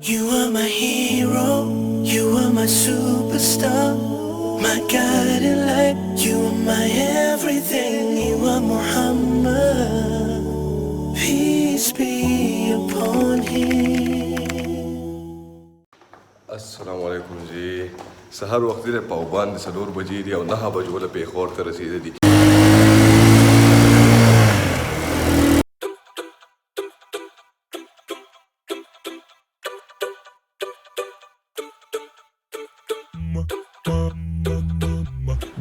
You are my hero, you are my superstar, my guiding light, you are my everything, you are Muhammad, peace be upon him. السلام علیکم جی سهار وخت دی په باندې 4 بجې دی او 9 بجو له پیښور ته رسیدلی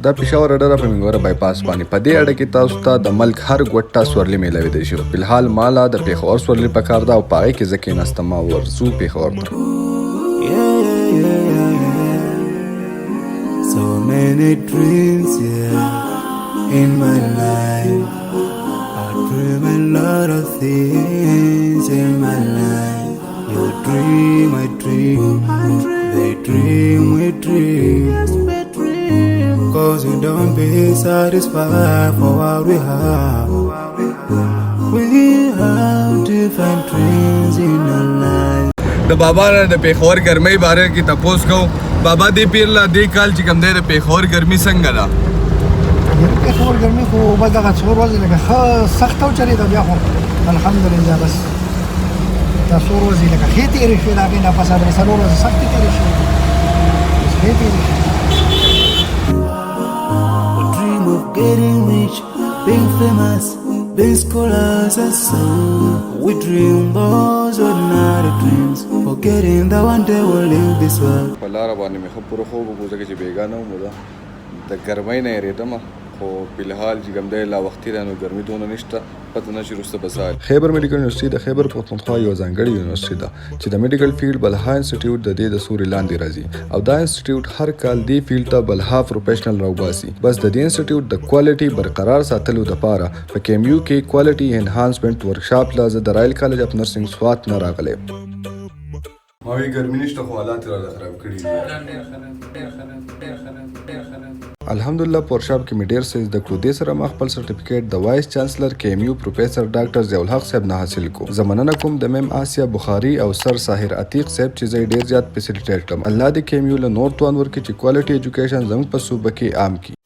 دا پېښور اډر په منګوره بایپاس باندې په دې اډه کې تاسو ته د ملک هر ګوټه سورلي میلاوي دی شو فلحال مالا د پیښور سورلي پکار دا او پای کې ځکه نستما ورزو پیښور ته So many dreams, yeah, in my life. I dream a lot of things in my life. You dream, I dream. They dream, we dream. Cause we don't be satisfied for what we have. We have different dreams in our life. د بابا نه د پیښور ګرمۍ باره کې تپوس کوم بابا دې پیر لا دې کال چې کوم دی د پیښور ګرمي څنګه ده پیښور ګرمي خو بس دغه څو ورځې لکه ښه سخته وچلېده بیا خو الحمدلله بس دا څو ورځې لکه ښې تېرې شوې د هغې نه پس درې څلور ورځې سختې تېرې شوې ښې تېرې شوې We dream of getting rich, being famous, being scholars and so we dream those ordinary dreams, forgetting that one day we'll leave this world. په لاره باندې مې ښه پوره خوب وکړو ځکه چې بېګانه وم د ګرمۍ نه یېرېدم خو فلحال چې کوم دی لا وختي دی نو ګرمي دونه نشته پته نه چې وروسته به سهال خیبر میډیکل یونیورسټي د خیبر پښتونخوا یوه ځانګړې یونیورسټي ده چې د میډیکل فیلډ بلها انسټیټیوټ د دې د سوري لاندې راځي او دا انسټیټیوټ هر کال دې فیلډ ته بلها پروفیشنل راوباسي بس د دې انسټیټیوټ د کوالټي برقرار ساتلو دپاره په KMU کې کوالټي انهانسمنټ ورکشاپ له زه د رایل کالج اف نرسنګ سوات نه راغلی ما وی ګرمي نشته خو حالات راله خراب کړي الحمدلله په ورکشاپ کې مې ډېر څه زده کړو دې سره ما خپل سرټیفیکیټ د وایس چانسلر KMU پروفیسر ډاکټر ضیاءالحق صاحب نه حاصل کو زه مننه کوم د میم آسیا بخاري او سر ساحر عتیق صاحب چې زه ډېر زیات فیسیلیټیټ کړم الله دې KMU له نور توان ورکړي چې کوالټي ایجوکیشن زموږ په صوبه کې عام کړي